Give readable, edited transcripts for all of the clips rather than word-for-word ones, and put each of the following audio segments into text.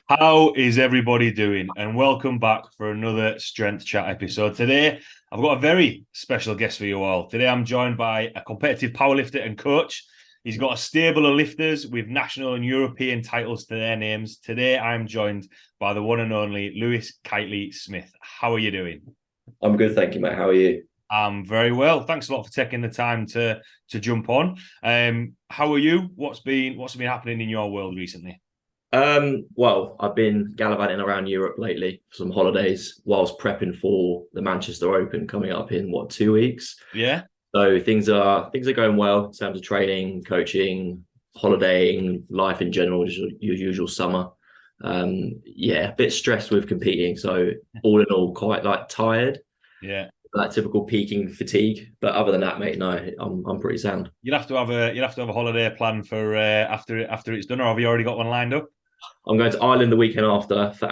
How is everybody doing? And welcome back for another Strength Chat episode. Today, I've got a very special guest for you all. Today, I'm joined by a competitive powerlifter and coach. He's got a stable of lifters with national and European titles to their names. Today, I'm joined by the one and only Lewis Keightley-Smith. How are you doing? I'm good, thank you, mate. How are you? I'm very well. Thanks a lot for taking the time to jump on. How are you? What's been happening in your world recently? Well, I've been gallivanting around Europe lately for some holidays whilst prepping for the Manchester Open coming up in 2 weeks. Yeah. So things are going well in terms of training, coaching, holidaying, life in general, just your usual summer. Yeah, a bit stressed with competing. So all in all, quite like tired, Yeah. like typical peaking fatigue. But other than that, mate, no, I'm pretty sound. You'll have to have a holiday plan for after it's done, or have you already got one lined up? I'm going to Ireland the weekend after for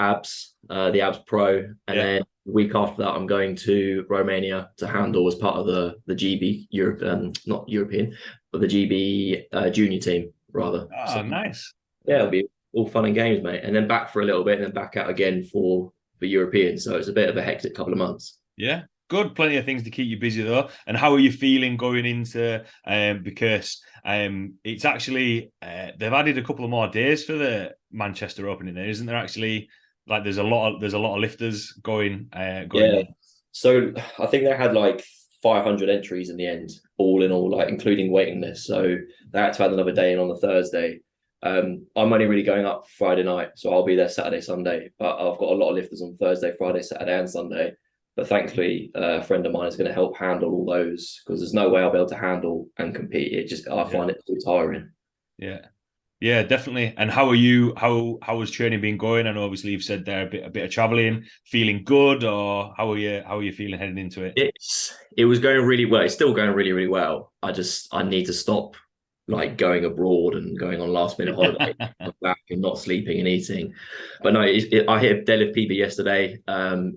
the abs pro, and Yeah. then the week after that, I'm going to Romania to handle as part of the GB Europe, not European, but the GB junior team rather. So Oh, nice. yeah, it'll be all fun and games, mate. And then back for a little bit, and then back out again for European. So it's a bit of a hectic couple of months. Yeah. Good. Plenty of things to keep you busy though. And how are you feeling going into because it's actually they've added a couple of more days for the Manchester Open in there, isn't there? Actually, like there's a lot of lifters going Yeah. in. So I think they had like 500 entries in the end, all in all, like including waiting list. So they had to add another day in on the Thursday. I'm only really going up Friday night, so I'll be there Saturday, Sunday. But I've got a lot of lifters on Thursday, Friday, Saturday, and Sunday. But thankfully, a friend of mine is going to help handle all those because there's no way I'll be able to handle and compete. I Yeah. find it too tiring. Yeah. Yeah, definitely. And how are you? How has training been going? And obviously you've said there a bit of traveling, feeling good, or how are you feeling heading into it? It was going really well. It's still going really, really well. I need to stop like going abroad and going on last minute holiday, back and not sleeping and eating. But no, I hit a deadlift PB yesterday.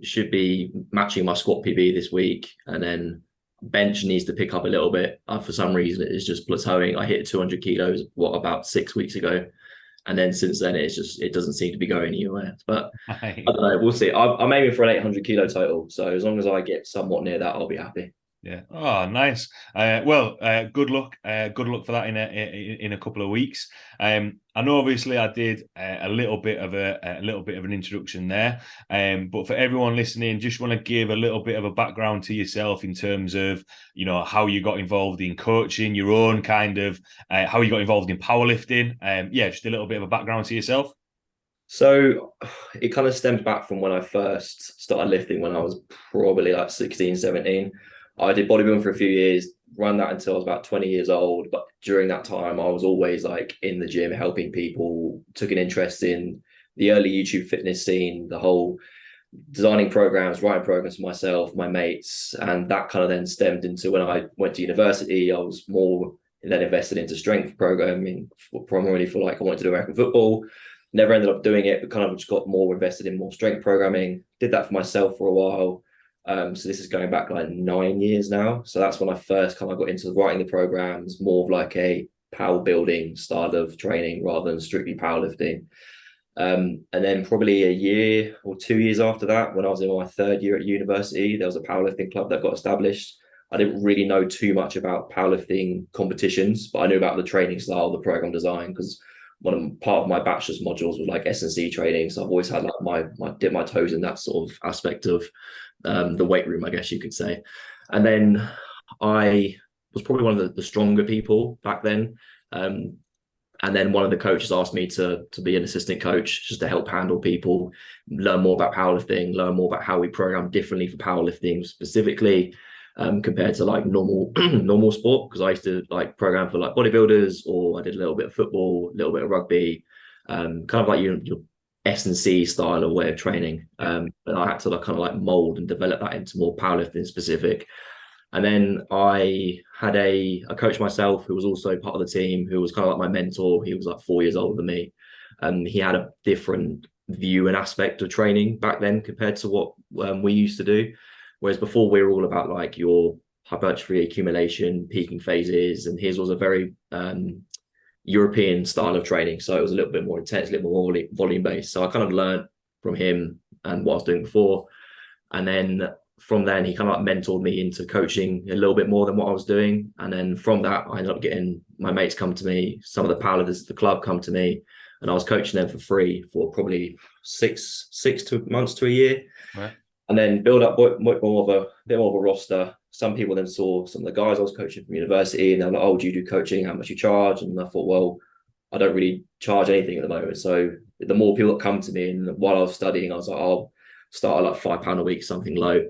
Should be matching my squat PB this week, and then bench needs to pick up a little bit. For some reason, it's just plateauing. I hit 200 kilos about 6 weeks ago, and then since then it doesn't seem to be going anywhere. But I don't know. We'll see. I'm aiming for an 800 kilo total. So as long as I get somewhat near that, I'll be happy. Yeah. Oh, nice. Well, good luck. Good luck for that in a couple of weeks. I know obviously I did a little bit of an introduction there. But for everyone listening, just want to give a little bit of a background to yourself in terms of how you got involved in coaching, your own kind of how you got involved in powerlifting. Yeah, just a little bit of a background to yourself. So it kind of stems back from when I first started lifting when I was probably like 16, 17. I did bodybuilding for a few years, ran that until I was about 20 years old. But during that time, I was always like in the gym helping people, took an interest in the early YouTube fitness scene, the whole designing programs, writing programs for myself, my mates. And that kind of then stemmed into when I went to university, I was more then invested into strength programming, primarily for like I wanted to do American football. Never ended up doing it, but kind of just got more invested in more strength programming. Did that for myself for a while. So this is going back like 9 years now. So that's when I first kind of got into writing the programs, more of like a power building style of training rather than strictly powerlifting. And then probably a year or 2 years after that, when I was in my third year at university, there was a powerlifting club that got established. I didn't really know too much about powerlifting competitions, but I knew about the training style, the program design, because part of my bachelor's modules was like S&C training. So I've always had like my dip my toes in that sort of aspect of the weight room, I guess you could say. And then I was probably one of the stronger people back then. And then one of the coaches asked me to be an assistant coach just to help handle people, learn more about powerlifting, learn more about how we program differently for powerlifting specifically, compared to like normal sport. Because I used to like program for like bodybuilders, or I did a little bit of football, a little bit of rugby, kind of like your S&C style of way of training. But I had to like kind of like mold and develop that into more powerlifting specific. And then I had a coach myself who was also part of the team, who was kind of like my mentor. He was like 4 years older than me. He had a different view and aspect of training back then compared to what we used to do. Whereas before we were all about like your hypertrophy accumulation, peaking phases, and his was a very European style of training. So it was a little bit more intense, a little more volume based. So I kind of learned from him and what I was doing before. And then from then he kind of like mentored me into coaching a little bit more than what I was doing. And then from that, I ended up getting my mates come to me, some of the powerlifters at the club come to me, and I was coaching them for free for probably six months to a year. Right. And then build up a bit more of a roster. Some people then saw some of the guys I was coaching from university, and they're like, "Oh, do you do coaching? How much you charge?" And I thought, well, I don't really charge anything at the moment. So the more people that come to me, and while I was studying, I was like, I'll start at like £5 a week, something low.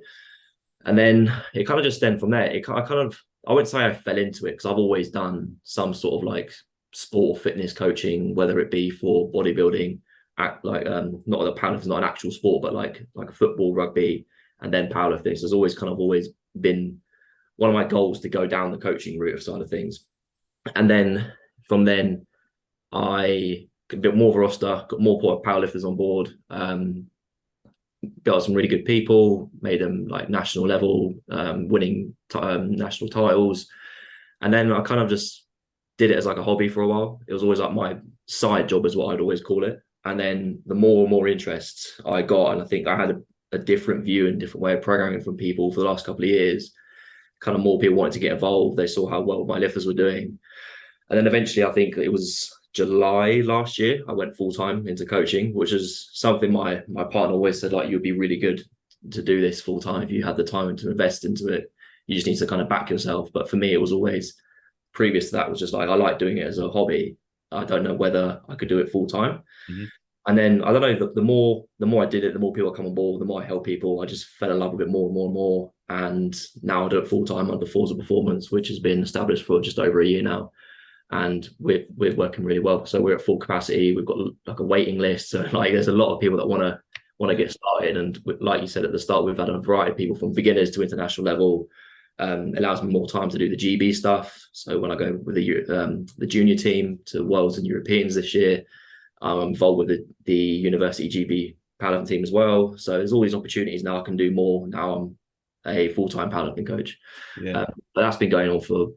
And then it kind of just stemmed from there. I wouldn't say I fell into it, because I've always done some sort of like sport or fitness coaching, whether it be for bodybuilding, not that powerlifting is not an actual sport, but like a football, rugby, and then powerlifting. So there's always been one of my goals to go down the coaching route of side of things. And then from then I got a bit more of a roster, got more powerlifters on board, got some really good people, made them like national level, winning national titles. And then I kind of just did it as like a hobby for a while. It was always like my side job is what I'd always call it. And then the more and more interests I got, and I think I had a different view and different way of programming from people for the last couple of years, kind of more people wanted to get involved. They saw how well my lifters were doing. And then eventually, I think it was July last year, I went full-time into coaching, which is something my partner always said, like, you'd be really good to do this full-time if you had the time to invest into it. You just need to kind of back yourself. But for me, it was always, previous to that, was just like, I like doing it as a hobby. I don't know whether I could do it full-time. Mm-hmm. And then I don't know, the more I did it, the more people come on board, the more I help people. I just fell in love with it more and more and more. And now I do it full-time under Forza Performance, which has been established for just over a year now. And we're working really well. So we're at full capacity. We've got like a waiting list. So like there's a lot of people that want to get started. And like you said at the start, we've had a variety of people from beginners to international level. Allows me more time to do the GB stuff. So when I go with the junior team to Worlds and Europeans this year, I'm involved with the university GB powerlifting team as well. So there's all these opportunities now. I can do more. Now I'm a full-time powerlifting coach. Yeah. But that's been going on for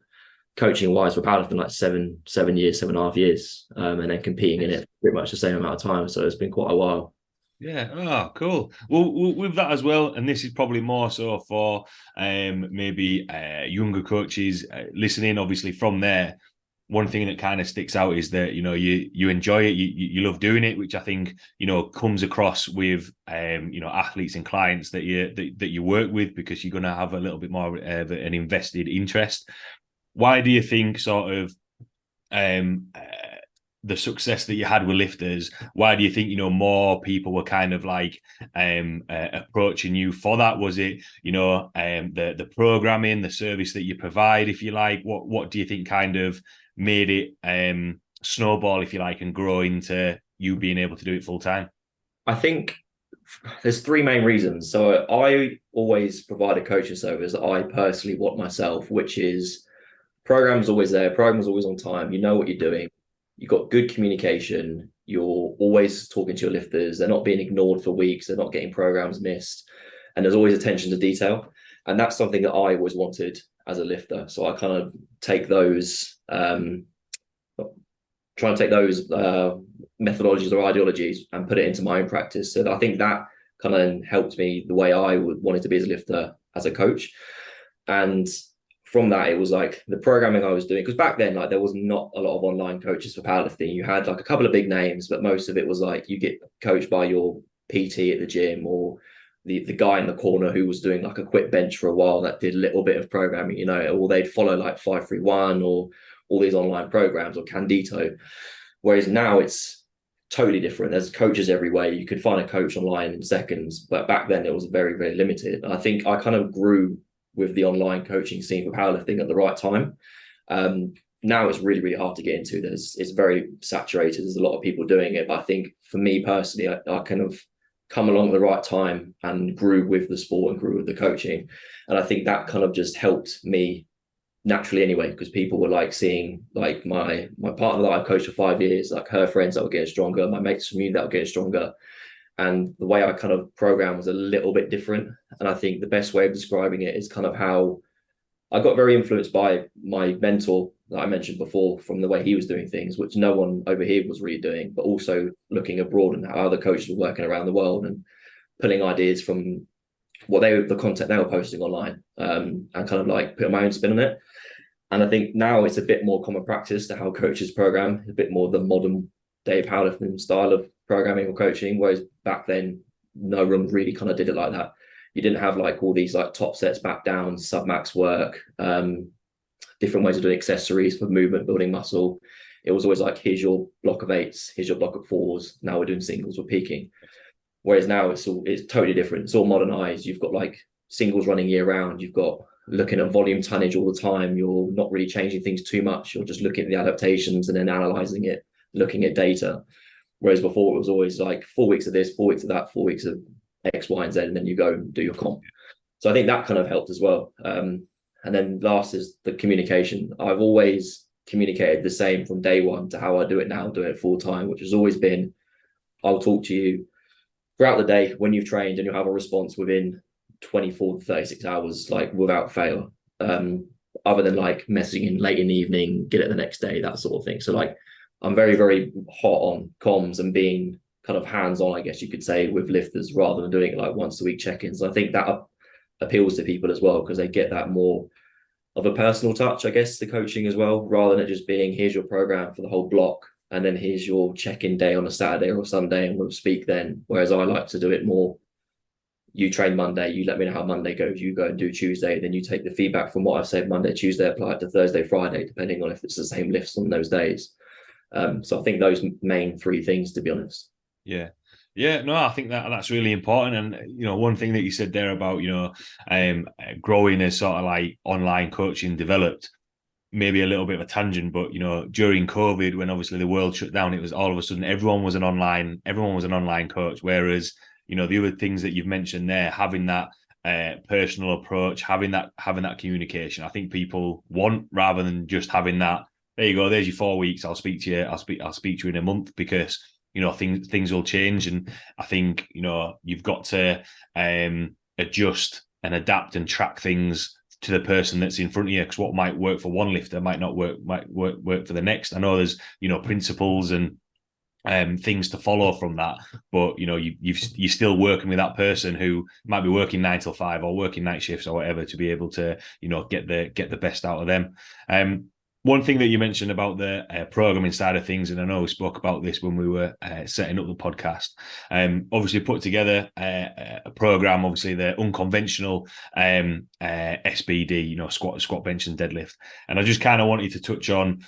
coaching wise for powerlifting like 7.5 years, and then competing in it pretty much the same amount of time. So it's been quite a while. Yeah. Oh, cool. Well, with that as well, and this is probably more so for maybe younger coaches listening. Obviously, from there, one thing that kind of sticks out is that you enjoy it, you love doing it, which I think comes across with athletes and clients that you work with, because you're going to have a little bit more of an invested interest. Why do you think sort of the success that you had with lifters, why do you think more people were kind of like approaching you for that? Was it the programming, the service that you provide, if you like? What do you think kind of made it snowball, if you like, and grow into you being able to do it full time? I think there's three main reasons. So I always provide a coaching service that I personally want myself, which is program's always there, program's always on time, you know what you're doing, you've got good communication, you're always talking to your lifters, they're not being ignored for weeks, they're not getting programs missed, and there's always attention to detail. And that's something that I always wanted as a lifter. So I kind of take those methodologies or ideologies and put it into my own practice. So I think that kind of helped me the way I wanted to be as a lifter, as a coach. And from that, it was like the programming I was doing, because back then, like, there was not a lot of online coaches for powerlifting. You had like a couple of big names, but most of it was like you get coached by your PT at the gym, or the guy in the corner who was doing like a quick bench for a while that did a little bit of programming, or they'd follow like 531 or all these online programs, or Candito. Whereas now it's totally different. There's coaches everywhere. You could find a coach online in seconds, but back then it was very, very limited. And I think I kind of grew with the online coaching scene for powerlifting at the right time. Now it's really, really hard to get into. It's very saturated. There's a lot of people doing it. But I think for me personally, I kind of come along at the right time and grew with the sport and grew with the coaching. And I think that kind of just helped me naturally anyway, because people were like seeing like my partner that I've coached for 5 years, like her friends that were getting stronger, my mates from uni that were getting stronger. And the way I kind of program was a little bit different. And I think the best way of describing it is kind of how I got very influenced by my mentor that I mentioned before, from the way he was doing things, which no one over here was really doing, but also looking abroad and how other coaches were working around the world and pulling ideas from the content they were posting online, and kind of like putting my own spin on it. And I think now it's a bit more common practice to how coaches program, a bit more the modern day powerlifting style of programming or coaching, whereas back then no one really kind of did it like that. You didn't have like all these like top sets, back down, sub max work, different ways of doing accessories for movement, building muscle. It was always like, here's your block of eights, here's your block of fours. Now we're doing singles, we're peaking. Whereas now it's totally different. It's all modernized. You've got like singles running year round. You've got looking at volume tonnage all the time. You're not really changing things too much. You're just looking at the adaptations and then analyzing it, looking at data. Whereas before it was always like 4 weeks of this, 4 weeks of that, 4 weeks of X, Y, and Z, and then you go and do your comp. So I think that kind of helped as well. And then last is the communication. I've always communicated the same from day one to how I do it now, doing it full time, which has always been, I'll talk to you throughout the day when you've trained, and you'll have a response within 24 to 36 hours, like without fail. Other than like messaging in late in the evening, get it the next day, that sort of thing. So like I'm very, very hot on comms and being kind of hands-on, I guess you could say, with lifters rather than doing it like once a week check-ins. I think that appeals to people as well, because they get that more of a personal touch, I guess, to coaching as well, rather than it just being, here's your program for the whole block, and then here's your check-in day on a Saturday or a Sunday, and we'll speak then. Whereas I like to do it more, you train Monday, you let me know how Monday goes, you go and do Tuesday, then you take the feedback from what I've said Monday, Tuesday, apply it to Thursday, Friday, depending on if it's the same lifts on those days. So I think those main three things, to be honest. Yeah. Yeah, no, I think that's really important. And, one thing that you said there about, growing as sort of like online coaching developed, maybe a little bit of a tangent, but, during COVID, when obviously the world shut down, it was all of a sudden everyone was an online coach. Whereas, the other things that you've mentioned there, having that personal approach, having that communication, I think people want, rather than just having that, there you go, there's your 4 weeks, I'll speak to you, I'll speak to you in a month, because things will change. And I think you've got to adjust and adapt and track things to the person that's in front of you, because what might work for one lifter might not work for the next. I know there's principles and things to follow from that, but you're still working with that person who might be working 9 till 5 or working night shifts or whatever, to be able to get the best out of them. One thing that you mentioned about the programming side of things, and I know we spoke about this when we were setting up the podcast, obviously put together a program, obviously the Unconventional SBD, squat, bench, and deadlift. And I just kind of wanted to touch on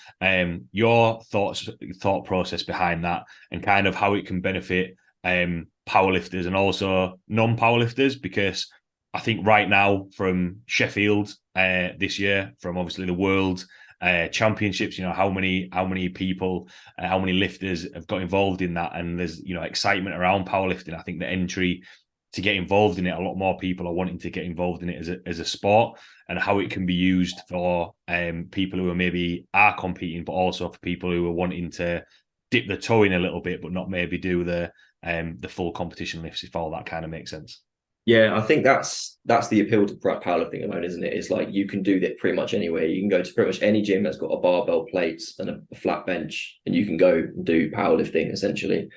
your thought process behind that, and kind of how it can benefit powerlifters and also non-powerlifters, because I think right now from Sheffield this year, from obviously the world championships, how many people, how many lifters have got involved in that, and there's excitement around powerlifting. I think the entry to get involved in it, a lot more people are wanting to get involved in it as a sport, and how it can be used for people who are competing, but also for people who are wanting to dip the toe in a little bit, but not maybe do the full competition lifts, if all that kind of makes sense. Yeah, I think that's the appeal to powerlifting alone, isn't it? It's like you can do that pretty much anywhere. You can go to pretty much any gym that's got a barbell, plates, and a flat bench, and you can go and do powerlifting essentially.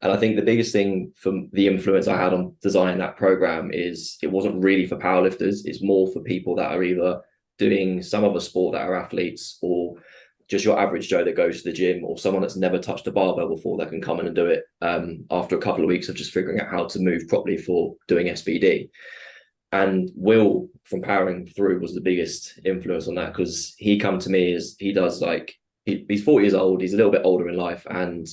And I think the biggest thing from the influence I had on designing that program is it wasn't really for powerlifters. It's more for people that are either doing some other sport, that are athletes, or just your average Joe that goes to the gym, or someone that's never touched a barbell before that can come in and do it after a couple of weeks of just figuring out how to move properly for doing SBD. And Will from Powering Through was the biggest influence on that, because he come to me as he does, like he's 40 years old, he's a little bit older in life, and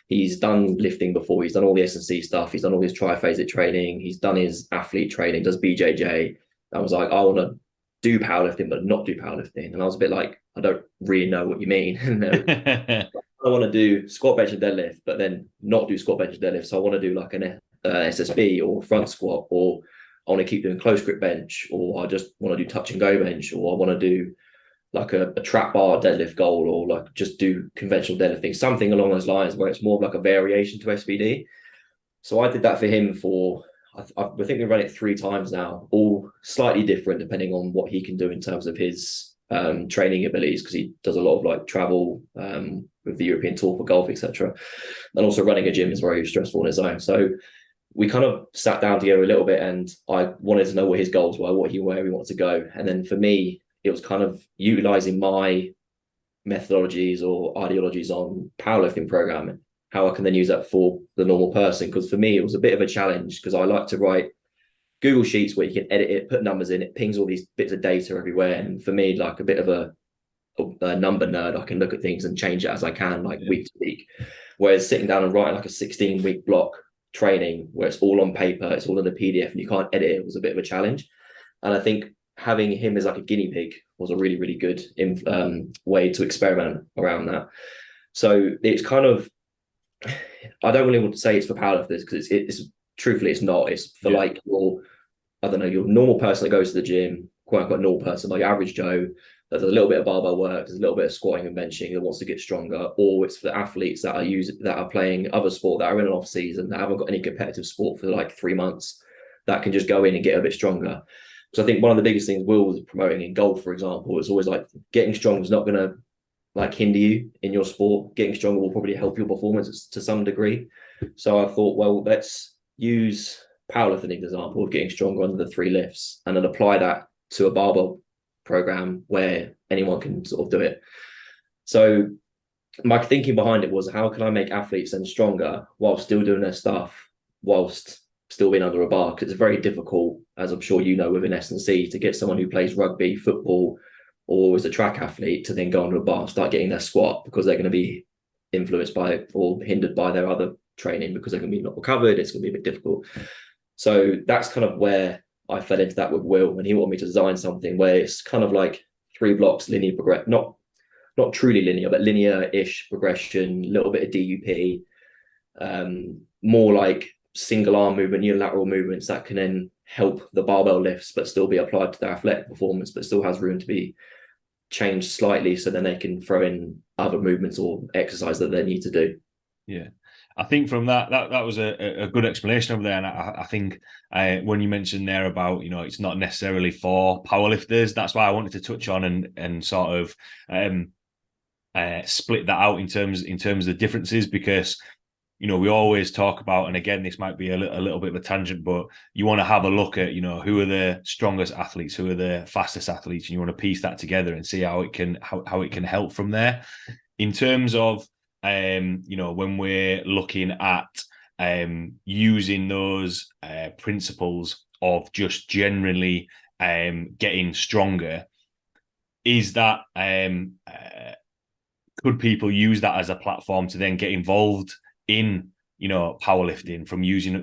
he's done lifting before, he's done all the S&C stuff, he's done all his triphasic training, he's done his athlete training, does BJJ. I was like, I want to do powerlifting but not do powerlifting, and I was a bit like, I don't really know what you mean. I want to do squat, bench, and deadlift, but then not do squat, bench, and deadlift. So I want to do like an SSB or front squat, or I want to keep doing close grip bench, or I just want to do touch and go bench, or I want to do like a trap bar deadlift goal, or like just do conventional deadlifting, something along those lines where it's more of like a variation to SBD. So I did that for him for, I think we run it 3 times now, all slightly different depending on what he can do in terms of his training abilities, because he does a lot of like travel with the European Tour for golf, etc. And also running a gym is very stressful on its own. So we kind of sat down together a little bit, and I wanted to know what his goals were, where he wanted to go. And then for me, it was kind of utilizing my methodologies or ideologies on powerlifting programming, how I can then use that for the normal person. Because for me, it was a bit of a challenge, because I like to write Google Sheets where you can edit it, put numbers in, it pings all these bits of data everywhere. And for me, like a bit of a number nerd, I can look at things and change it as I can, like week to week. Whereas sitting down and writing like a 16-week block training where it's all on paper, it's all in a PDF and you can't edit it, was a bit of a challenge. And I think having him as like a guinea pig was a really, really good way to experiment around that. So it's kind of, I don't really want to say it's for powerlifters, because it's truthfully it's not. It's for like your, I don't know, your normal person that goes to the gym, quote unquote normal person, like average Joe, that does a little bit of barbell work, there's a little bit of squatting and benching, that wants to get stronger. Or it's for the athletes that are playing other sport, that are in an off season, that haven't got any competitive sport for like 3 months, that can just go in and get a bit stronger. So I think one of the biggest things Will was promoting in golf, for example, is always like getting strong is not going to like hinder you in your sport. Getting stronger will probably help your performance to some degree. So I thought, well, let's use powerlifting example of getting stronger under the 3 lifts, and then apply that to a barbell program where anyone can sort of do it. So my thinking behind it was, how can I make athletes then stronger while still doing their stuff, whilst still being under a bar? Because it's very difficult, as I'm sure you know, within S&C, to get someone who plays rugby, football, or is a track athlete to then go under a bar and start getting their squat, because they're going to be influenced by or hindered by their other training, because they're going to be not recovered. It's going to be a bit difficult. So that's kind of where I fell into that with Will, and he wanted me to design something where it's kind of like 3 blocks, linear progress, not truly linear, but linear-ish progression, a little bit of DUP, more like single arm movement, unilateral movements that can then help the barbell lifts, but still be applied to their athletic performance, but still has room to be changed slightly, so then they can throw in other movements or exercise that they need to do. Yeah. I think from that was a good explanation over there. And I think when you mentioned there about, it's not necessarily for powerlifters, that's why I wanted to touch on and sort of split that out in terms of the differences, because we always talk about, and again, this might be a little bit of a tangent, but you want to have a look at, who are the strongest athletes, who are the fastest athletes, and you want to piece that together and see how it can help from there. In terms of, when we're looking at using those principles of just generally getting stronger, is that could people use that as a platform to then get involved in powerlifting from using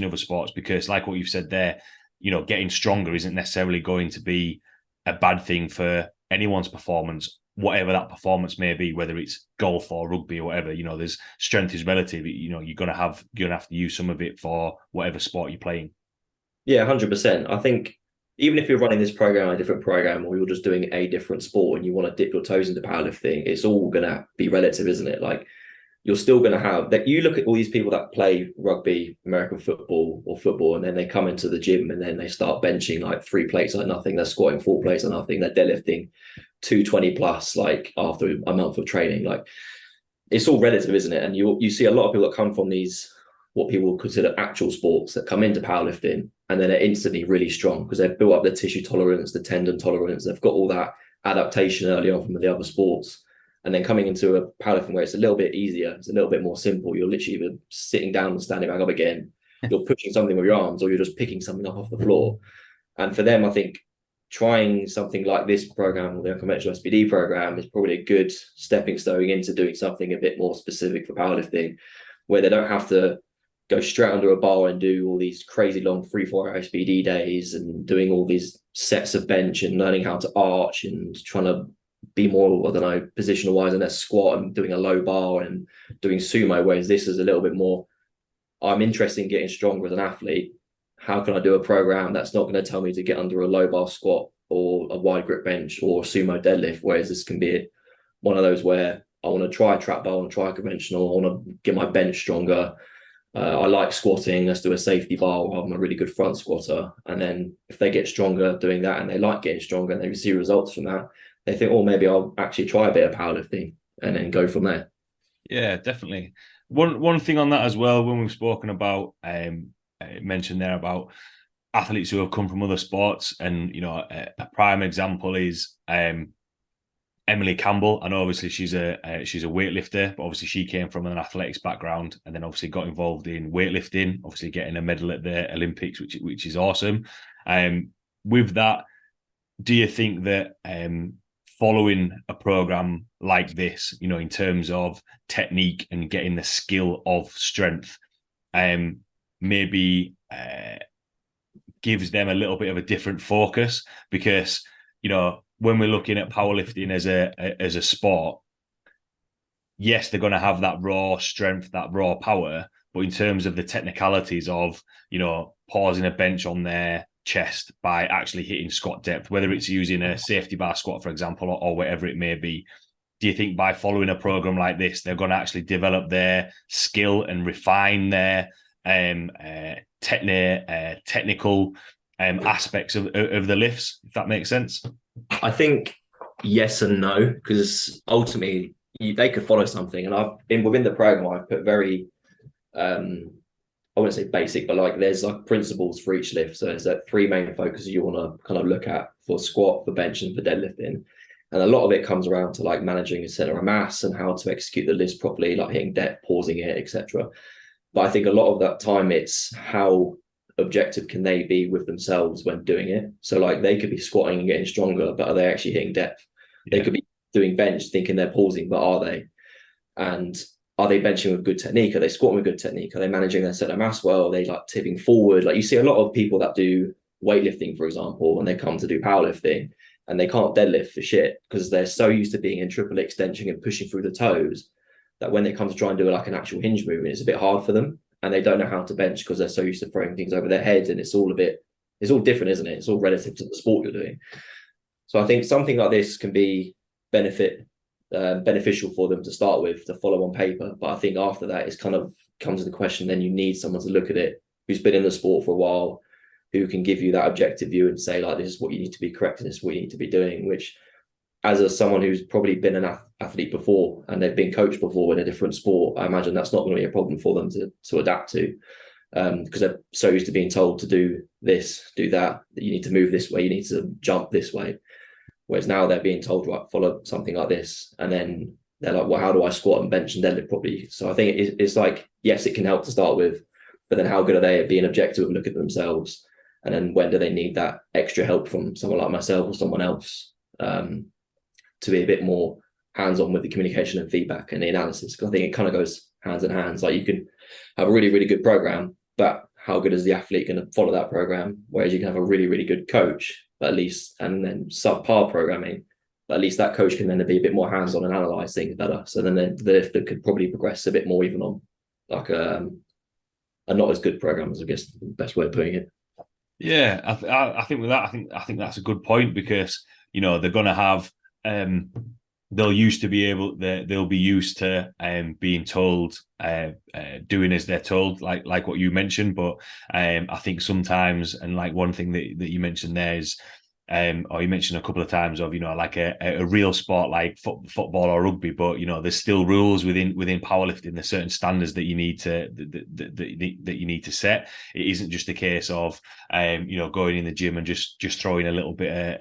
other sports? Because like what you've said there, getting stronger isn't necessarily going to be a bad thing for anyone's performance, whatever that performance may be, whether it's golf or rugby or whatever. There's strength is relative. You're gonna have to use some of it for whatever sport you're playing. Yeah, 100%. I think even if you're running this program, a different program, or you're just doing a different sport and you want to dip your toes into powerlifting, it's all gonna be relative, isn't it? Like, you're still going to have that. You look at all these people that play rugby, American football, or football, and then they come into the gym and then they start benching like 3 plates like nothing. They're squatting 4 plates like nothing. They're deadlifting 220 plus like after a month of training. Like, it's all relative, isn't it? And you see a lot of people that come from these, what people consider actual sports, that come into powerlifting and then they're instantly really strong because they've built up the tissue tolerance, the tendon tolerance. They've got all that adaptation early on from the other sports. And then coming into a powerlifting where it's a little bit easier, it's a little bit more simple. You're literally either sitting down and standing back up again. You're pushing something with your arms, or you're just picking something up off the floor. And for them, I think trying something like this program, or the Unconventional SBD program, is probably a good stepping stone into doing something a bit more specific for powerlifting, where they don't have to go straight under a bar and do all these crazy long 3-4 hour SBD days and doing all these sets of bench and learning how to arch and trying to be more, I don't know, positional wise in a squat and doing a low bar and doing sumo. Whereas this is a little bit more, I'm interested in getting stronger as an athlete. How can I do a program that's not going to tell me to get under a low bar squat or a wide grip bench or a sumo deadlift? Whereas this can be one of those where I want to try a trap bar, I want to try a conventional, I want to get my bench stronger. I like squatting, let's do a safety bar, or I'm a really good front squatter. And then if they get stronger doing that and they like getting stronger and they see results from that, they think, oh, maybe I'll actually try a bit of powerlifting and then go from there. Yeah, definitely. One thing on that as well, when we've spoken about mentioned there about athletes who have come from other sports, and a prime example is Emily Campbell. I know obviously she's a weightlifter, but obviously she came from an athletics background and then obviously got involved in weightlifting, obviously getting a medal at the Olympics, which is awesome. With that, do you think that following a program like this, in terms of technique and getting the skill of strength, maybe gives them a little bit of a different focus? Because when we're looking at powerlifting as a sport, yes, they're going to have that raw strength, that raw power, but in terms of the technicalities of pausing a bench on their chest by actually hitting squat depth, whether it's using a safety bar squat, for example, or whatever it may be, do you think by following a program like this, they're going to actually develop their skill and refine their technical aspects of the lifts, if that makes sense? I think yes and no, because ultimately they could follow something. And I've been within the program, I've put very, I wouldn't say basic, but like there's like principles for each lift. So there's like three main focuses you want to kind of look at for squat, for bench, and for deadlifting. And a lot of it comes around to like managing a center of mass and how to execute the lifts properly, like hitting depth, pausing it, etc. But I think a lot of that time it's how objective can they be with themselves when doing it. So like they could be squatting and getting stronger, but are they actually hitting depth? Yeah. They could be doing bench thinking they're pausing, but are they? And are they benching with good technique? Are they squatting with good technique? Are they managing their center mass well? Are they like tipping forward? Like you see a lot of people that do weightlifting, for example, when they come to do powerlifting and they can't deadlift for shit because they're so used to being in triple extension and pushing through the toes that when they come to try and do like an actual hinge movement, it's a bit hard for them. And they don't know how to bench because they're so used to throwing things over their head. And it's all different, isn't it? It's all relative to the sport you're doing. So I think something like this can be beneficial for them to start with, to follow on paper. But I think after that, it's kind of comes to the question, then you need someone to look at it who's been in the sport for a while, who can give you that objective view and say, like, this is what you need to be correcting, this is what you need to be doing, which as someone who's probably been an athlete before and they've been coached before in a different sport, I imagine that's not going to be a problem for them to adapt to, because they're so used to being told to do this, do that you need to move this way, you need to jump this way. Whereas now they're being told, right, follow something like this. And then they're like, well, how do I squat and bench and deadlift properly? So I think it's like, yes, it can help to start with, but then how good are they at being objective and look at themselves? And then when do they need that extra help from someone like myself or someone else to be a bit more hands-on with the communication and feedback and the analysis? Because I think it kind of goes hands in hands. Like you can have a really, really good program, but how good is the athlete going to follow that program? Whereas you can have a really, really good coach, but at least, and then subpar programming, but at least that coach can then be a bit more hands-on and analyze things better. So then the lifter could probably progress a bit more even on like a not as good program, as I guess the best way of putting it. Yeah, I think with that, I think that's a good point, because they're going to have they'll be used to being told doing as they're told, like what you mentioned. But I think sometimes, and like one thing that you mentioned there is, or you mentioned a couple of times of, like a real sport like football or rugby, but there's still rules within powerlifting. There's certain standards that you need to set. It isn't just a case of going in the gym and just throwing a little bit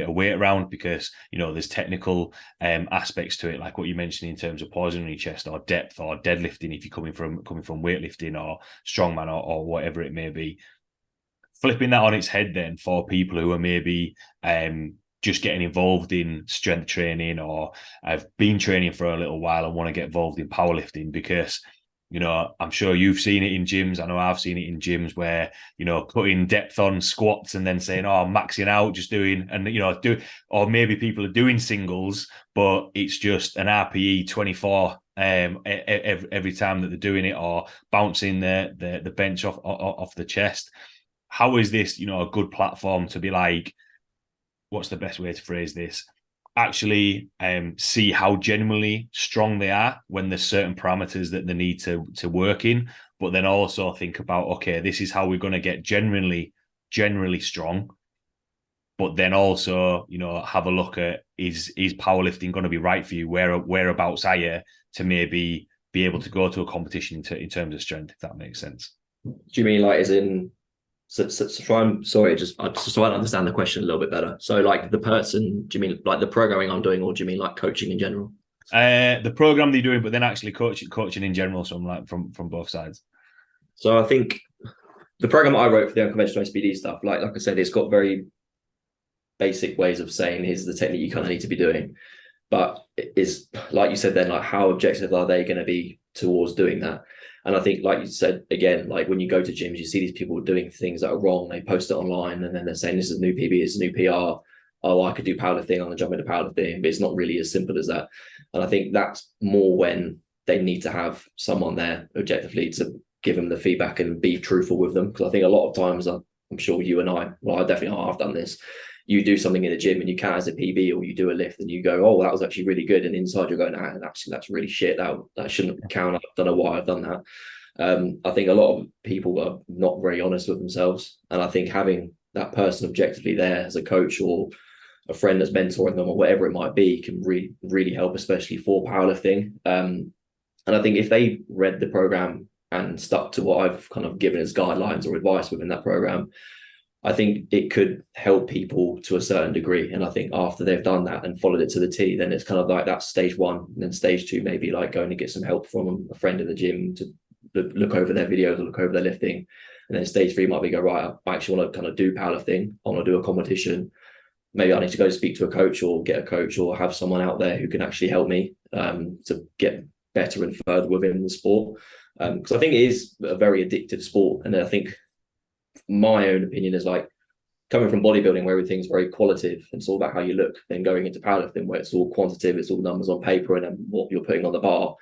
of weight around, because there's technical aspects to it, like what you mentioned in terms of pausing on your chest or depth or deadlifting if you're coming from weightlifting or strongman or whatever it may be. Flipping that on its head then for people who are maybe just getting involved in strength training or have been training for a little while and want to get involved in powerlifting, because I'm sure you've seen it in gyms. I know I've seen it in gyms where putting depth on squats and then saying, I'm maxing out, just doing, and or maybe people are doing singles, but it's just an RPE 24 every time that they're doing it, or bouncing the bench off the chest. How is this, a good platform to be like, what's the best way to phrase this? Actually see how genuinely strong they are when there's certain parameters that they need to work in, but then also think about, okay, this is how we're going to get generally strong. But then also, have a look at is powerlifting going to be right for you? Whereabouts are you to maybe be able to go to a competition in terms of strength, if that makes sense? Do you mean like as in so try and sorry, just so I understand the question a little bit better. So like the person, do you mean like the programming I'm doing, or do you mean like coaching in general? The program they're doing, but then actually coaching in general. So I'm like from both sides. So I think the program that I wrote for the Unconventional SBD stuff, like I said, it's got very basic ways of saying here's the technique you kind of need to be doing. But is like you said, then like how objective are they going to be towards doing that? And I think, like you said again, like when you go to gyms, you see these people doing things that are wrong. They post it online, and then they're saying this is a new PB, it's a new PR. Oh, I could do powerlifting. I'm gonna jump into powerlifting, but it's not really as simple as that. And I think that's more when they need to have someone there objectively to give them the feedback and be truthful with them. Because I think a lot of times, I'm sure you and I, well, I definitely have done this. You do something in the gym and you count as a PB, or you do a lift and you go, oh, that was actually really good. And inside you're going, actually, that's really shit. That shouldn't count. I don't know why I've done that. I think a lot of people are not very honest with themselves. And I think having that person objectively there as a coach or a friend that's mentoring them or whatever it might be can really, really help, especially for powerlifting. And I think if they read the program and stuck to what I've kind of given as guidelines or advice within that program, I think it could help people to a certain degree. And I think after they've done that and followed it to the T, then it's kind of like that's stage one. And then stage two, maybe like going to get some help from a friend in the gym to look over their videos or look over their lifting. And then stage three might be go, right, I actually want to kind of do powerlifting. I want to do a competition. Maybe I need to go speak to a coach or get a coach or have someone out there who can actually help me to get better and further within the sport. Because I think it is a very addictive sport. And I think my own opinion is like coming from bodybuilding where everything's very qualitative and it's all about how you look, then going into powerlifting where it's all quantitative, it's all numbers on paper and then what you're putting on the bar.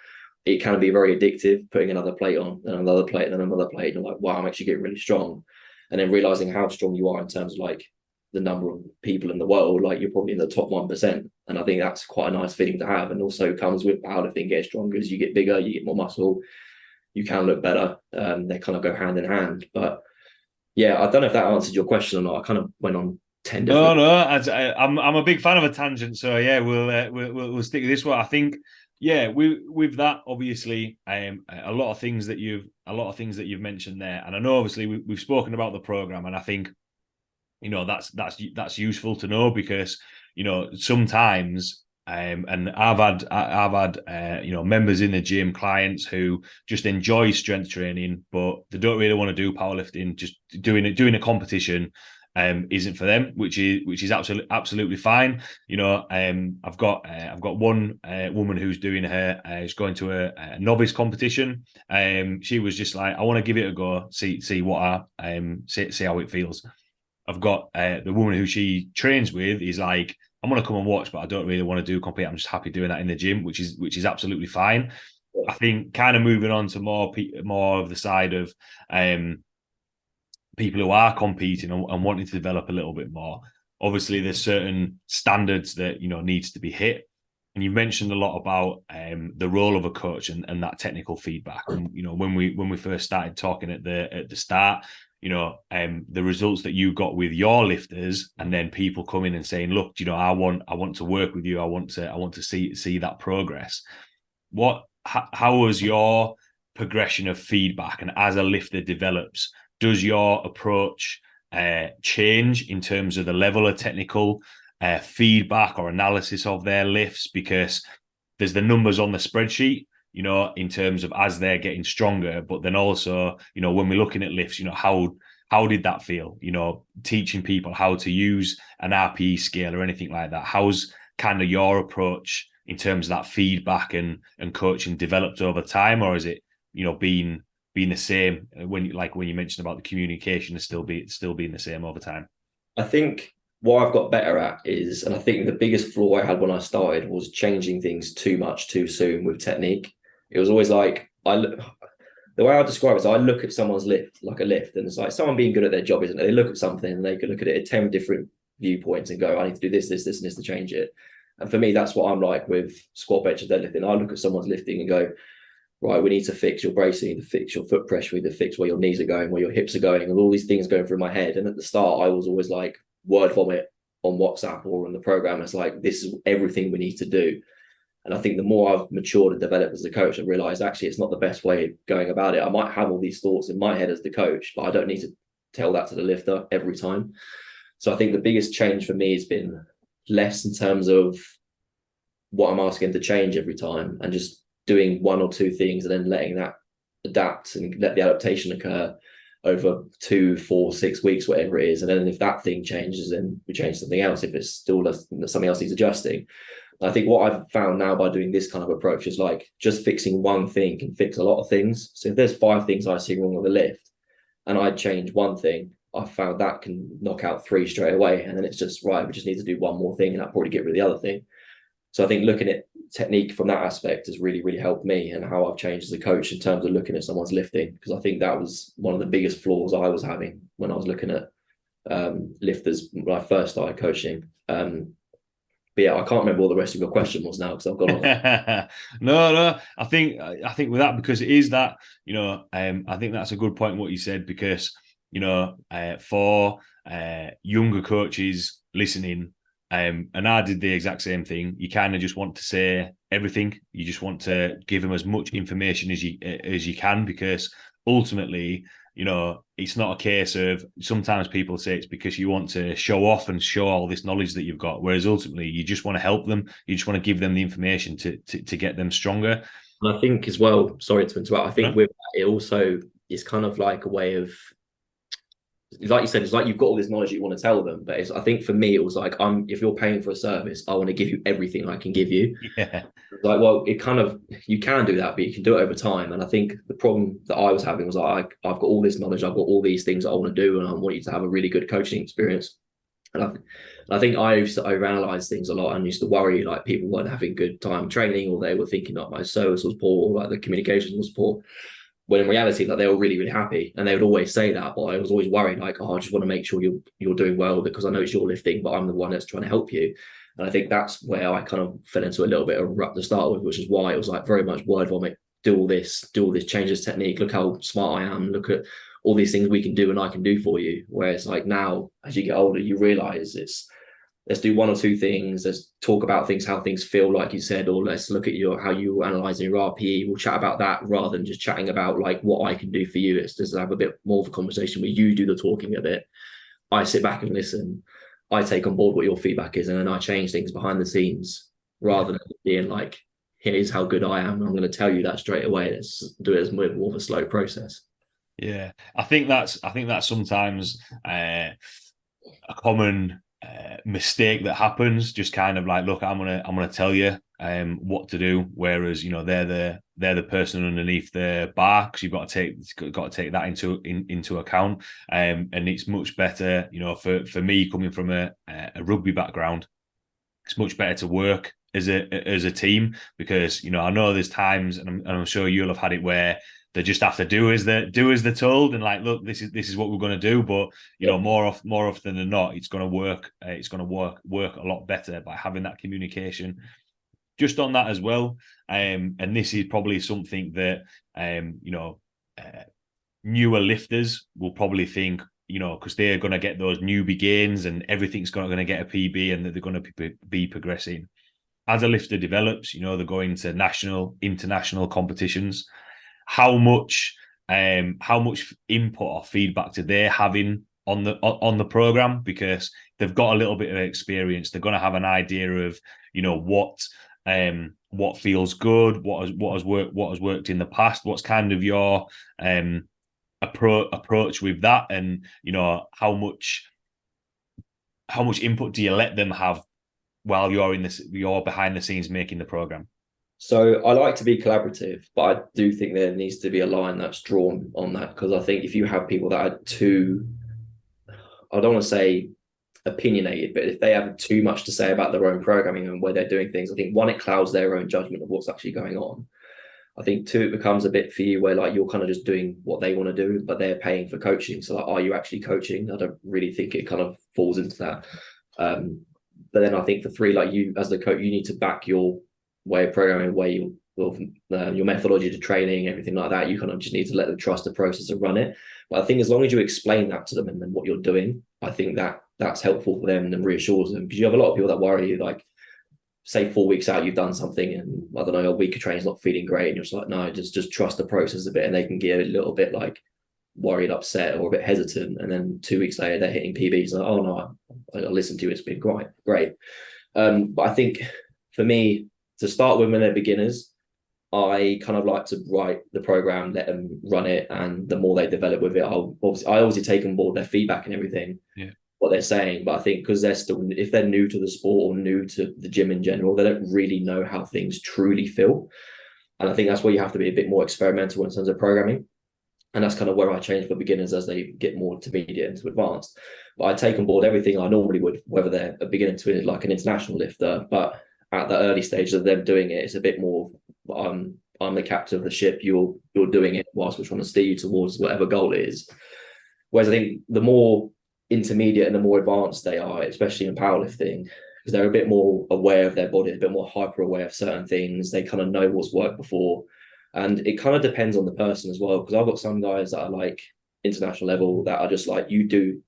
It can be very addictive, putting another plate on and another plate and another plate. And you're like, wow, I'm actually getting really strong. And then realizing how strong you are in terms of like the number of people in the world, like you're probably in the top 1%. And I think that's quite a nice feeling to have. And also comes with powerlifting, get stronger as you get bigger, you get more muscle, you can look better. They kind of go hand in hand. But yeah, I don't know if that answered your question or not. I kind of went on 10 No, different. no, I'm a big fan of a tangent, so yeah, we'll stick to this one. I think, yeah, with that, obviously, a lot of things that you've mentioned there, and I know obviously we've spoken about the program, and I think, that's useful to know because sometimes. And I've had members in the gym, clients who just enjoy strength training, but they don't really want to do powerlifting. Just doing a competition isn't for them, which is absolutely fine. I've got one woman who's doing is going to a novice competition. She was just like, I want to give it a go, see what see how it feels. I've got the woman who she trains with is like, I'm going to come and watch, but I don't really want to do compete. I'm just happy doing that in the gym, which is absolutely fine. I think kind of moving on to more of the side of people who are competing and wanting to develop a little bit more. Obviously, there's certain standards that needs to be hit, and you mentioned a lot about the role of a coach and that technical feedback. And when we first started talking at the start, the results that you got with your lifters, and then people coming and saying, look, I want to work with you. I want to see that progress. How was your progression of feedback? And as a lifter develops, does your approach change in terms of the level of technical feedback or analysis of their lifts? Because there's the numbers on the spreadsheet, in terms of as they're getting stronger, but then also, when we're looking at lifts, how did that feel? Teaching people how to use an RPE scale or anything like that. How's kind of your approach in terms of that feedback and coaching developed over time, or is it, being the same when you mentioned about the communication is still being the same over time? I think what I've got better at is, and I think the biggest flaw I had when I started was changing things too much too soon with technique. It was always like the way I describe it is I look at someone's lift like a lift, and it's like someone being good at their job, isn't it? They look at something and they could look at it at 10 different viewpoints and go, I need to do this, this, this, and this to change it. And for me, that's what I'm like with squat, bench, and deadlifting. I look at someone's lifting and go, right, we need to fix your bracing, we need to fix your foot pressure, we need to fix where your knees are going, where your hips are going, and all these things going through my head. And at the start, I was always like word vomit on WhatsApp or on the program. It's like, this is everything we need to do. And I think the more I've matured and developed as a coach, I realized actually it's not the best way of going about it. I might have all these thoughts in my head as the coach, but I don't need to tell that to the lifter every time. So I think the biggest change for me has been less in terms of what I'm asking to change every time, and just doing one or two things and then letting that adapt and let the adaptation occur over 2, 4, 6 weeks, whatever it is. And then if that thing changes, then we change something else. If it's still something else needs adjusting. I think what I've found now by doing this kind of approach is like just fixing one thing can fix a lot of things. So if there's 5 things I see wrong with the lift and I change one thing, I found that can knock out 3 straight away. And then it's just, right, we just need to do one more thing and that'll probably get rid of the other thing. So I think looking at technique from that aspect has really, really helped me and how I've changed as a coach in terms of looking at someone's lifting. Because I think that was one of the biggest flaws I was having when I was looking at lifters when I first started coaching. But yeah, I can't remember what the rest of your question was now because I've gone off. No. I think with that, because it is that, I think that's a good point what you said, because, for younger coaches listening, and I did the exact same thing. You kind of just want to say everything. You just want to give them as much information as you can, because ultimately, it's not a case of, sometimes people say it's because you want to show off and show all this knowledge that you've got, whereas ultimately you just want to help them. You just want to give them the information to get them stronger. And I think as well, sorry to interrupt, I think with that, it also is kind of like a way of, like you said, it's like you've got all this knowledge you want to tell them, but I think for me it was like, if you're paying for a service, I want to give you everything I can give you. Yeah. Like, well, it kind of, you can do that, but you can do it over time. And I think the problem that I was having was like, I've got all this knowledge, I've got all these things that I want to do, and I want you to have a really good coaching experience. And I think I used to overanalyze things a lot and used to worry like people weren't having good time training, or they were thinking that my service was poor, or like the communication was poor. When in reality, like, they were really, really happy, and they would always say that. But I was always worried, like, I just want to make sure you're doing well, because I know it's your lifting, but I'm the one that's trying to help you. And I think that's where I kind of fell into a little bit of a rut to start with, which is why it was like very much word vomit. Do all this, change this technique. Look how smart I am. Look at all these things we can do and I can do for you. Whereas like now, as you get older, you realize let's do 1 or 2 things. Let's talk about things, how things feel, like you said, or let's look at how you analyze your RPE. We'll chat about that rather than just chatting about like what I can do for you. It's just have a bit more of a conversation where you do the talking a bit. I sit back and listen. I take on board what your feedback is, and then I change things behind the scenes rather than being like, here's how good I am. I'm going to tell you that straight away. Let's do it as more of a slow process. Yeah, I think that's sometimes a common mistake that happens. Just kind of like, look, I'm gonna tell you what to do, whereas they're the person underneath the bar, because you've got to take that into account. And it's much better, for me coming from a rugby background, it's much better to work as a team, because I know there's times, and I'm sure you'll have had it, where they just have to do as they're told, and like, look, this is what we're going to do. But more often than not, it's going to work. It's going to work a lot better by having that communication. Just on that as well, and this is probably something that newer lifters will probably think, because they're going to get those newbie gains and everything's going to get a PB, and that they're going to be progressing. As a lifter develops, they're going to national, international competitions. How much input or feedback do they having on the program? Because they've got a little bit of experience, they're going to have an idea of what feels good, what has worked in the past, what's kind of your approach with that, and how much input do you let them have while you're behind the scenes making the program? So I like to be collaborative, but I do think there needs to be a line that's drawn on that, because I think if you have people that are too, I don't want to say opinionated, but if they have too much to say about their own programming and where they're doing things, I think 1, it clouds their own judgment of what's actually going on. I think 2, it becomes a bit for you where like you're kind of just doing what they want to do, but they're paying for coaching. So like, are you actually coaching? I don't really think it kind of falls into that. But then I think for 3, like you as the coach, you need to back your way of programming, your methodology to training, everything like that. You kind of just need to let them trust the process and run it. But I think as long as you explain that to them and then what you're doing, I think that's helpful for them and reassures them, because you have a lot of people that worry you, like, say 4 weeks out you've done something and I don't know, a week of training's not feeling great, and you're just like, no, just trust the process a bit, and they can get a little bit like worried, upset, or a bit hesitant, and then 2 weeks later they're hitting PBs and like, oh no, I listened to you, it's been great. But I think for me, to start with when they're beginners, I kind of like to write the program, let them run it, and the more they develop with it, I obviously take on board their feedback and everything, what they're saying. But I think because they're still, if they're new to the sport or new to the gym in general, they don't really know how things truly feel. And I think that's where you have to be a bit more experimental in terms of programming. And that's kind of where I change for beginners as they get more intermediate into advanced. But I take on board everything I normally would, whether they're a beginner to like an international lifter. But at the early stages of them doing it, it's a bit more, I'm the captain of the ship, you're doing it whilst we're trying to steer you towards whatever goal it is. Whereas I think the more intermediate and the more advanced they are, especially in powerlifting, because they're a bit more aware of their body, a bit more hyper aware of certain things. They kind of know what's worked before. And it kind of depends on the person as well, because I've got some guys that are like international level that are just like, you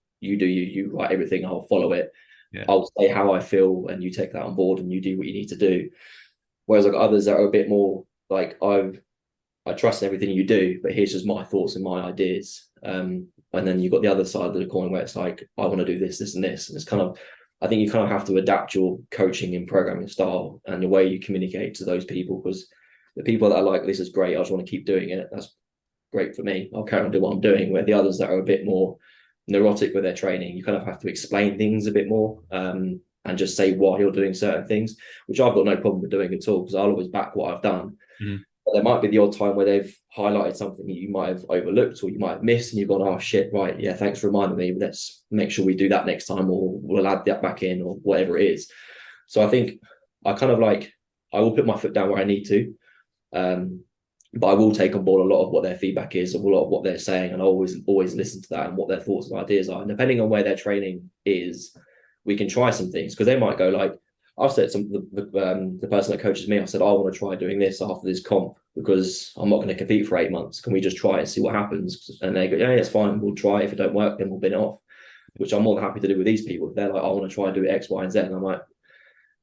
write everything, I'll follow it. Yeah. I'll say how I feel and you take that on board and you do what you need to do. Whereas like others that are a bit more like, I trust everything you do, but here's just my thoughts and my ideas. And then you've got the other side of the coin where it's like, I want to do this, this, and this. And it's kind of, I think you kind of have to adapt your coaching and programming style and the way you communicate to those people, because the people that are like, this is great, I just want to keep doing it, that's great for me, I'll carry on doing what I'm doing. Where the others that are a bit more neurotic with their training, you kind of have to explain things a bit more, and just say why you're doing certain things, which I've got no problem with doing at all, because I'll always back what I've done. But there might be the odd time where they've highlighted something that you might have overlooked or you might have missed, and you've gone, oh shit, right, yeah, thanks for reminding me, let's make sure we do that next time, or we'll add that back in, or whatever it is. So I think I kind of like, I will put my foot down where I need to, but I will take on board a lot of what their feedback is, a lot of what they're saying, and I always listen to that and what their thoughts and ideas are. And depending on where their training is, we can try some things, because they might go like, I've said the person that coaches me, I said, I want to try doing this after this comp because I'm not going to compete for 8 months. Can we just try and see what happens? And they go, yeah, it's fine. We'll try. If it don't work, then we'll bin it off, which I'm more than happy to do with these people. If they're like, I want to try and do X, Y, and Z. And I'm like,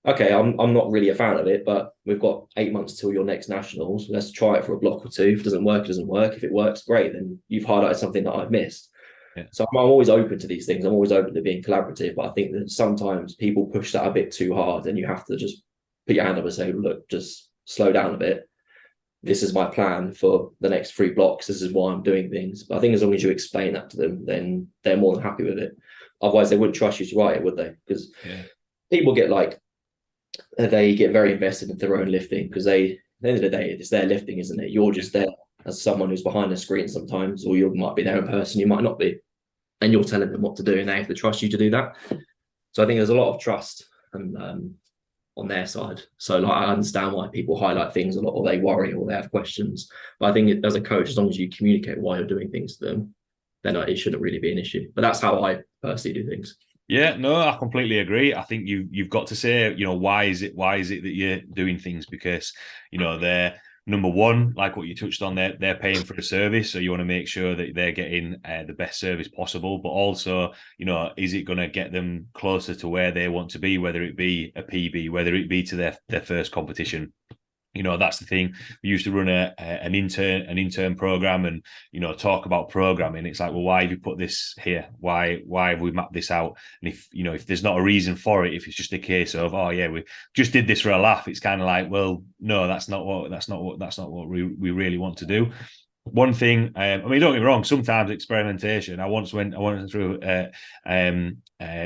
okay, I'm not really a fan of it, but we've got 8 months till your next nationals. Let's try it for a block or two. If it doesn't work, it doesn't work. If it works, great. Then you've highlighted something that I've missed. Yeah. So I'm always open to these things. I'm always open to being collaborative, but I think that sometimes people push that a bit too hard, and you have to just put your hand up and say, look, just slow down a bit. This is my plan for the next 3 blocks. This is why I'm doing things. But I think as long as you explain that to them, then they're more than happy with it. Otherwise, they wouldn't trust you to write it, would they? Because people get like, they get very invested in their own lifting, because they, at the end of the day, it's their lifting, isn't it? You're just there as someone who's behind the screen sometimes, or you might be there in person, you might not be. And you're telling them what to do, and they have to trust you to do that. So I think there's a lot of trust and on their side. So like, I understand why people highlight things a lot, or they worry, or they have questions. But I think as a coach, as long as you communicate why you're doing things to them, then it shouldn't really be an issue. But that's how I personally do things. Yeah, no, I completely agree. I think you've got to say, why is it that you're doing things? Because, they're, number one, like what you touched on, they're paying for a service, so you want to make sure that they're getting the best service possible. But also, is it going to get them closer to where they want to be, whether it be a PB, whether it be to their first competition? That's the thing. We used to run an intern program, and talk about programming. It's like, well, why have you put this here? Why have we mapped this out? And if there's not a reason for it, if it's just a case of, oh yeah, we just did this for a laugh, it's kind of like, well, no, that's not what we really want to do. One thing, don't get me wrong, sometimes experimentation. I went through,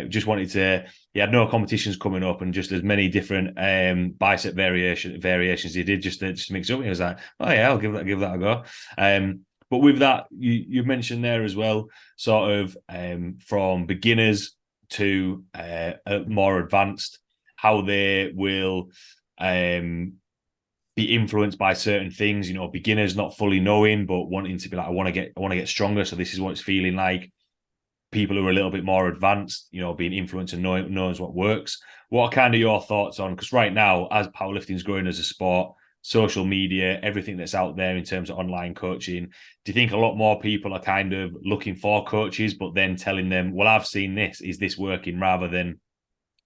just wanted to, he had no competitions coming up, and just as many different bicep variations he did just to mix up. He was like, oh yeah, I'll give that a go. But with that, you mentioned there as well, sort of from beginners to more advanced, how they will be influenced by certain things. Beginners not fully knowing, but wanting to be like, I want to get stronger, so this is what it's feeling like. People who are a little bit more advanced, being influenced and knows what works. What are kind of your thoughts on, because right now, as powerlifting is growing as a sport, social media, everything that's out there in terms of online coaching, do you think a lot more people are kind of looking for coaches, but then telling them, well, I've seen this, is this working, rather than,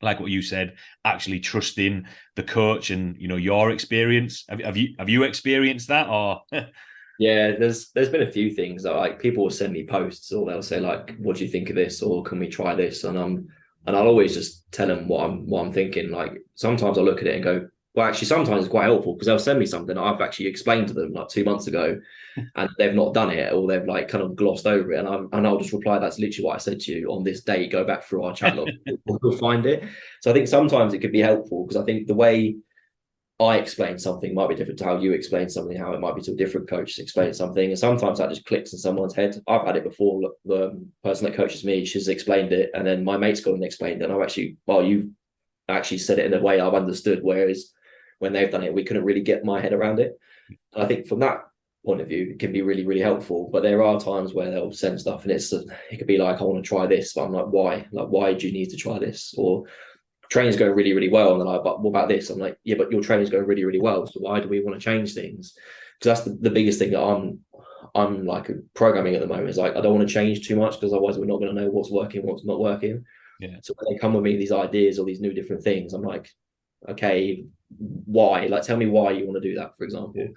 like what you said, actually trusting the coach and, you know, your experience? Have you experienced that, or? Yeah, there's been a few things that, like, people will send me posts, or they'll say like, "What do you think of this?" or "Can we try this?" And I'll always just tell them what I'm thinking. Like, sometimes I look at it and go, well, actually, sometimes it's quite helpful because they'll send me something I've actually explained to them like 2 months ago, and they've not done it, or they've like kind of glossed over it, and I'll just reply, "That's literally what I said to you on this day. Go back through our chat log, we'll find it." So I think sometimes it could be helpful, because I think the way I explain something might be different to how you explain something, how it might be to a different coach to explain something. And sometimes that just clicks in someone's head. I've had it before. Look, the person that coaches me, she's explained it, and then my mate's gone and explained it. And I've actually, well, you've actually said it in a way I've understood. Whereas when they've done it, we couldn't really get my head around it. And I think from that point of view, it can be really, really helpful. But there are times where they'll send stuff and it could be like, "I want to try this," but I'm like, "Why? Like, why do you need to try this?" Or training's going really, really well. And they're like, "But what about this?" I'm like, "Yeah, but your training's going really, really well. So why do we want to change things?" Because that's the biggest thing that I'm like programming at the moment, is like, I don't want to change too much, because otherwise we're not going to know what's working, what's not working. Yeah. So when they come with me these ideas or these new different things, I'm like, okay, why? Like, tell me why you want to do that, for example.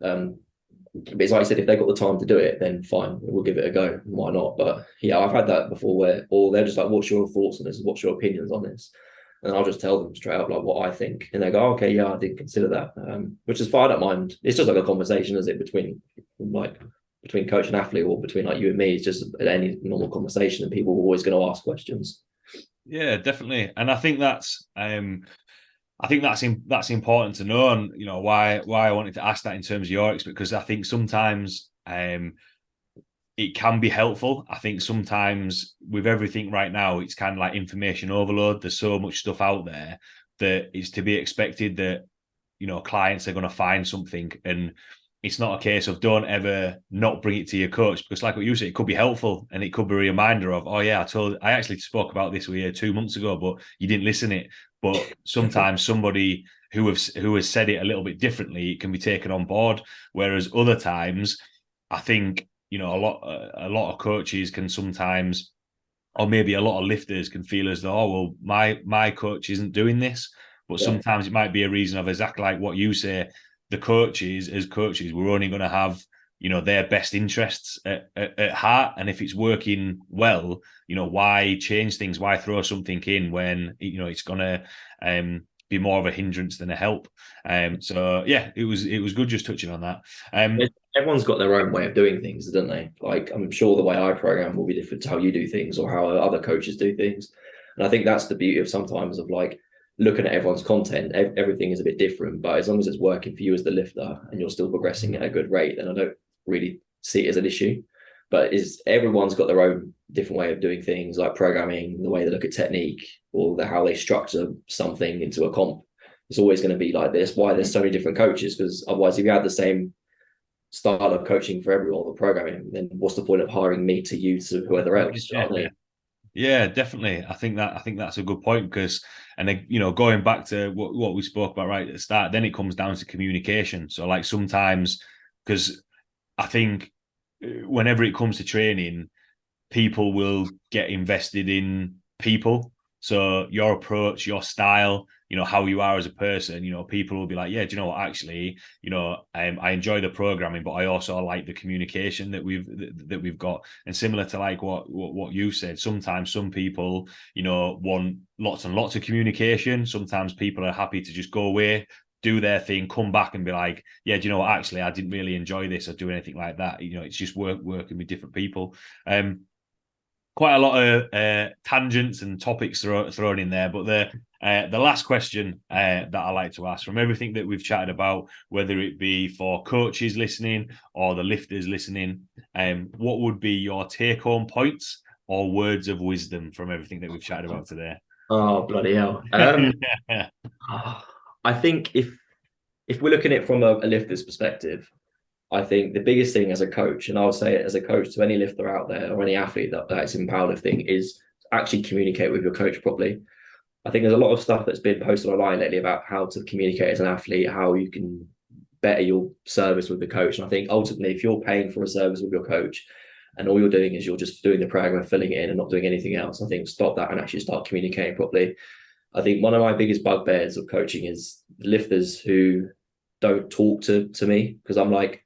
But it's like I said, if they've got the time to do it, then fine, we'll give it a go. Why not? But yeah, I've had that before, where, or they're just like, "What's your thoughts on this? What's your opinions on this?" And I'll just tell them straight up like what I think, and they go, "Okay, yeah, I did consider that," which is fine. I don't mind. It's just like a conversation, is it, between coach and athlete, or between like you and me. It's just any normal conversation, and people are always going to ask questions. Yeah, definitely. And I think that's important to know, and you know why I wanted to ask that in terms of your experience, because I think sometimes it can be helpful. I think sometimes with everything right now, it's kind of like information overload. There's so much stuff out there that it's to be expected that, you know, clients are going to find something, and it's not a case of don't ever not bring it to your coach, because like what you said, it could be helpful, and it could be a reminder of, oh yeah, I actually spoke about this with you 2 months ago, but you didn't listen it. But sometimes somebody who has said it a little bit differently, it can be taken on board. Whereas other times, I think, you know, a lot of coaches can sometimes, or maybe a lot of lifters can feel as though, oh well, my coach isn't doing this. But Yeah, sometimes it might be a reason of exactly like what you say. The coaches, as coaches, we're only going to have, you know, their best interests at heart. And if it's working well, you know, why change things? Why throw something in when, you know, it's going to be more of a hindrance than a help? So yeah, it was good just touching on that. everyone's got their own way of doing things, don't they? Like, I'm sure the way I program will be different to how you do things, or how other coaches do things. And I think that's the beauty of sometimes of like looking at everyone's content. Everything is a bit different, but as long as it's working for you as the lifter and you're still progressing at a good rate, then I don't really see it as an issue. But is everyone's got their own different way of doing things, like programming, the way they look at technique, or how they structure something into a comp. It's always going to be like this. Why there's so many different coaches? Because otherwise, if you had the same style of coaching for everyone or programming, then what's the point of hiring me to you to whoever else? You know what I mean? Yeah, definitely. I think that's a good point, because, and then, you know, going back to what we spoke about right at the start, then it comes down to communication. So like sometimes, because I think whenever it comes to training, people will get invested in people. So your approach, your style, you know, how you are as a person, you know, people will be like, yeah, do you know what, actually, you know, I enjoy the programming, but I also like the communication that we've got. And similar to like what you said, sometimes some people, you know, want lots and lots of communication. Sometimes people are happy to just go away, do their thing, come back and be like, yeah, do you know what, actually, I didn't really enjoy this or do anything like that. You know, it's just working with different people. Quite a lot of tangents and topics thrown in there, but the last question that I like to ask, from everything that we've chatted about, whether it be for coaches listening or the lifters listening, what would be your take-home points or words of wisdom from everything that we've chatted about today? Oh, bloody hell. I think if we're looking at it from a lifter's perspective, I think the biggest thing as a coach, and I'll say it as a coach to any lifter out there or any athlete that's in powerlifting, is actually communicate with your coach properly. I think there's a lot of stuff that's been posted online lately about how to communicate as an athlete, how you can better your service with the coach. And I think ultimately, if you're paying for a service with your coach and all you're doing is you're just doing the program, filling it in and not doing anything else, I think stop that and actually start communicating properly. I think one of my biggest bugbears of coaching is lifters who don't talk to me, because I'm like,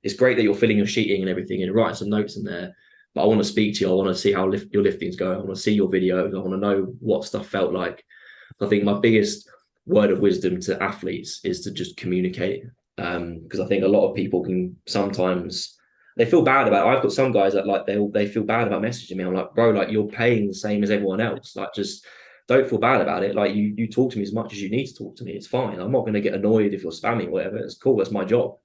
it's great that you're filling your sheeting and everything and writing some notes in there, but I want to speak to you. I want to see how your lifting's going. I want to see your videos. I want to know what stuff felt like. I think my biggest word of wisdom to athletes is to just communicate, because I think a lot of people can sometimes they feel bad about it. I've got some guys that like they feel bad about messaging me. I'm like, bro, like you're paying the same as everyone else. Like just don't feel bad about it. Like you talk to me as much as you need to talk to me. It's fine. I'm not going to get annoyed if you're spamming or whatever. It's cool. That's my job.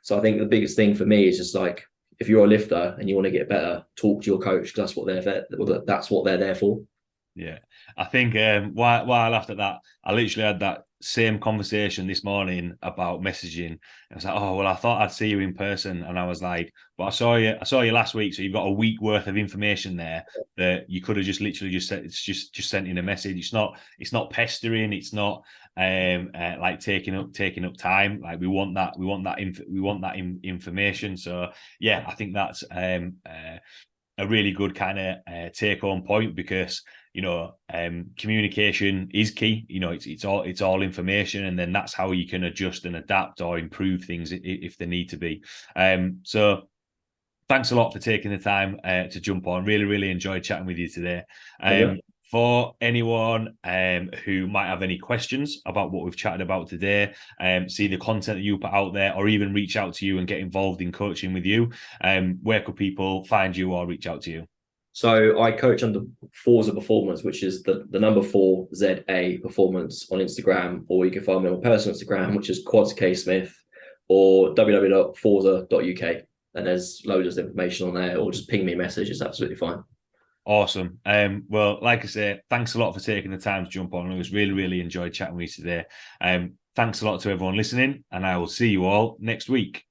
So I think the biggest thing for me is just like, if you're a lifter and you want to get better, talk to your coach, because that's what they're there for. Yeah, I think while I laughed at that, I literally had that same conversation this morning about messaging. I was like, oh well, I thought I'd see you in person, and I was like, but I saw you last week, so you've got a week worth of information there that you could have just literally just said, it's just sent in a message. It's not pestering, it's not like taking up time. Like we want that information. So yeah, I think that's a really good kind of take home point, because communication is key. It's all information, and then that's how you can adjust and adapt or improve things if they need to be. So thanks a lot for taking the time to jump on. Really enjoyed chatting with you today. For anyone who might have any questions about what we've chatted about today, see the content that you put out there, or even reach out to you and get involved in coaching with you, where could people find you or reach out to you? So I coach under Forza Performance, which is the number 4ZA Performance on Instagram, or you can find me on my personal Instagram, which is Keightley-Smith, or www.forza.uk. And there's loads of information on there, or just ping me a message. It's absolutely fine. Awesome. Well, like I say, thanks a lot for taking the time to jump on. It was really enjoyed chatting with you today. Thanks a lot to everyone listening, and I will see you all next week.